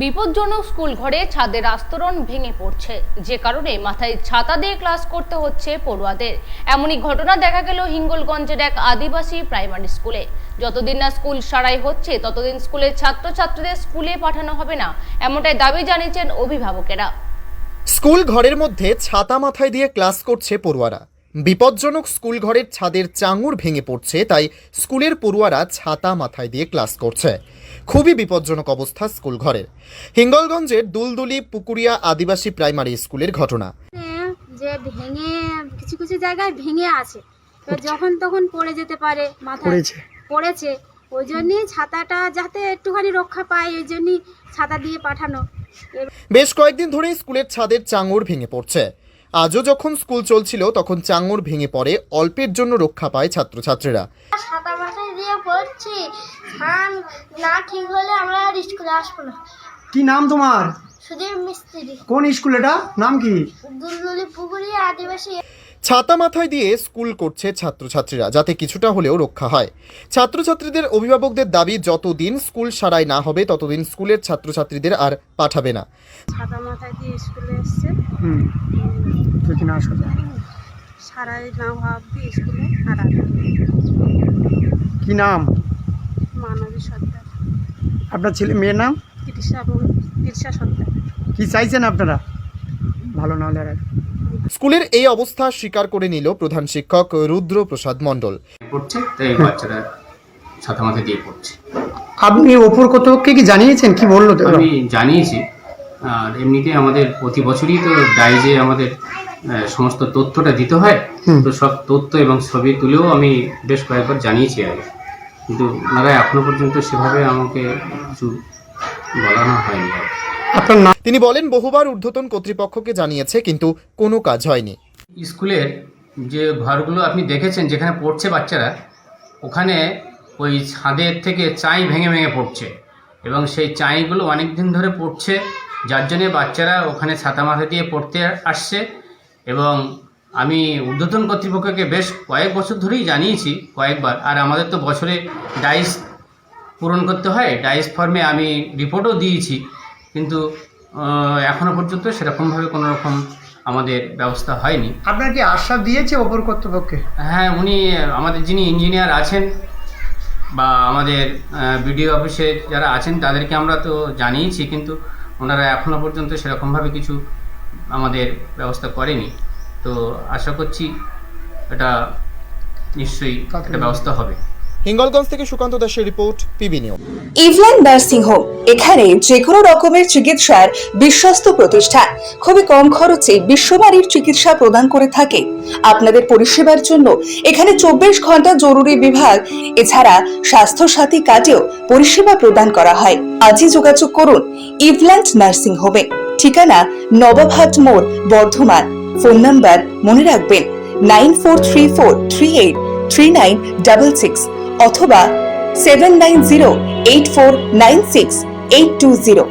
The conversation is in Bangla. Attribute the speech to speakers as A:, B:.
A: বিপজ্জনক স্কুল ঘরে ছাদের আস্তরণ ভেঙে পড়ছে, যে কারণে মাথায় ছাতা দিয়ে ক্লাস করতে হচ্ছে পড়ুয়াদের। এমনই ঘটনা দেখা গেল হিঙ্গলগঞ্জের এক আদিবাসী প্রাইমারি স্কুলে। যতদিন না স্কুল সারাই হচ্ছে ততদিন স্কুলের ছাত্রছাত্রীদের স্কুলে পাঠানো হবে না, এমনটাই দাবি জানিয়েছেন অভিভাবকেরা।
B: স্কুল ঘরের মধ্যে ছাতা মাথায় দিয়ে ক্লাস করছে পড়ুয়ারা। বিপজ্জনক স্কুল ঘরের ছাদের চাঙুর ভেঙে পড়ছে, তাই স্কুলের পড়ুয়ারা ছাতা মাথায় দিয়ে ক্লাস করছে। খুবই বিপজ্জনক অবস্থা স্কুল ঘরের। হিঙ্গলগঞ্জের দুলদুলি পুকুরিয়া আদিবাসী প্রাইমারি স্কুলের ঘটনা।
C: যে ভেঙে কিছু কিছু জায়গায় ভেঙে আছে, তো যখন তখন পড়ে যেতে পারে, মাথায় পড়েছে, ওই জন্যই ছাতাটা যাতে একটুখানি রক্ষা পায়, ওই জন্যই ছাতা দিয়ে পাঠানো।
B: বেশ কয়েকদিন ধরে স্কুলের ছাদের চাঙুর ভেঙে পড়ছে। আজও যখন স্কুল চলছিল তখন চাঙুর ভেঙে পড়ে, অল্পের জন্য রক্ষা পায় ছাত্রছাত্রীরা।
D: ছাতা মাথায় দিয়ে পড়ছি, ধান না ঠিক হলে আমরা আর স্কুলে আসবো না।
E: কি নাম তোমার?
D: সুধীর মিস্ত্রি।
E: কোন স্কুল এটা? নাম কি?
D: দুলদুলি পুকুরিয়া আদিবাসী।
B: ছাতা মাথায় দিয়ে স্কুল করছে ছাত্রছাত্রীরা, যাতে কিছুটা হলেও রক্ষা হয়। ছাত্রছাত্রীদের অভিভাবকদের দাবি, যতদিন স্কুল সারাই না হবে ততদিন স্কুলের ছাত্রছাত্রীদের আর পাঠাবে না।
C: ছাতা মাথায় দিয়ে স্কুলে এসছে,
E: যদি না আসে
C: সারাই না ভাববি স্কুলে আর
E: কি নাম?
C: মানবী সর্দার।
E: আপনার ছেলে মেয়ের নাম?
C: তিরসা সর্দার।
E: কি চাইছেন আপনারা? ভালো না হলে আর
B: স্কুলের এই অবস্থা স্বীকার করে নিল প্রধান শিক্ষক রুদ্র প্রসাদ মণ্ডল।
F: পড়ছে তাই বাচ্চারা ছাতা মাথায় দিয়ে পড়ছে।
E: আপনি ওপর কর্তৃপক্ষকে কি জানিয়েছেন? কি বললো?
F: আমি জানিয়েছি, আর এমনিতে আমাদের প্রতি বছরই তো ডাইজে আমাদের সমস্ত তথ্যটা দিতে হয়, তো সব তথ্য এবং ছবি তুলেও আমি বেশ কয়েকবার জানিয়েছি আগে, কিন্তু ওনারা এখনো পর্যন্ত সেভাবে আমাকে কিছু বলানো হয়নি।
E: আপনার নাম?
B: তিনি বলেন, বহুবার ঊর্ধ্বতন কর্তৃপক্ষকে জানিয়েছে, কিন্তু কোনো কাজ হয়নি।
F: স্কুলের যে ঘরগুলো আপনি দেখেছেন যেখানে পড়ছে বাচ্চারা, ওখানে ওই ছাদের থেকে চাই ভেঙে ভেঙে পড়ছে, এবং সেই চাইগুলো অনেক দিন ধরে পড়ছে, যার জন্যে বাচ্চারা ওখানে ছাতা মাথা দিয়ে পড়তে আসছে। এবং আমি ঊর্ধ্বতন কর্তৃপক্ষকে বেশ কয়েক বছর ধরেই জানিয়েছি কয়েকবার, আর আমাদের তো বছরে ডাইস পূরণ করতে হয়, ডাইস ফর্মে আমি রিপোর্টও দিয়েছি, কিন্তু এখনও পর্যন্ত সেরকমভাবে কোনো রকম আমাদের ব্যবস্থা হয়নি।
E: আপনার কি আশ্বাস দিয়েছে ওপর কর্তৃপক্ষকে?
F: হ্যাঁ, উনি আমাদের যিনি ইঞ্জিনিয়ার আছেন বা আমাদের বিডিও অফিসে যারা আছেন তাদেরকে আমরা তো জানিয়েছি, কিন্তু ওনারা এখনও পর্যন্ত সেরকমভাবে কিছু আমাদের ব্যবস্থা করেনি। তো আশা করছি এটা নিশ্চয়ই একটা ব্যবস্থা হবে।
B: হিঙ্গলগঞ্জ থেকে সুকান্ত দাসের রিপোর্ট, পিবি নিউজ।
G: ইভল্যান্ড নার্সিং হোম, এখানে যে কোনো রকমের চিকিৎসার বিশ্বস্ত প্রতিষ্ঠান। খুবই কম খরচে বিশ্বমানের চিকিৎসা প্রদান করে থাকে। আপনাদের পরিষেবার জন্য এখানে 24 ঘন্টা জরুরি বিভাগ, এছাড়া স্বাস্থ্য সাথী কার্ডেও পরিষেবা প্রদান করা হয়। আজই যোগাযোগ করুন ইভল্যান্ড নার্সিং হোমে। ঠিকানা নবাবহাট মোড়, বর্ধমান। ফোন নাম্বার মনে রাখবেন 9434383966 অথবা 7908496820।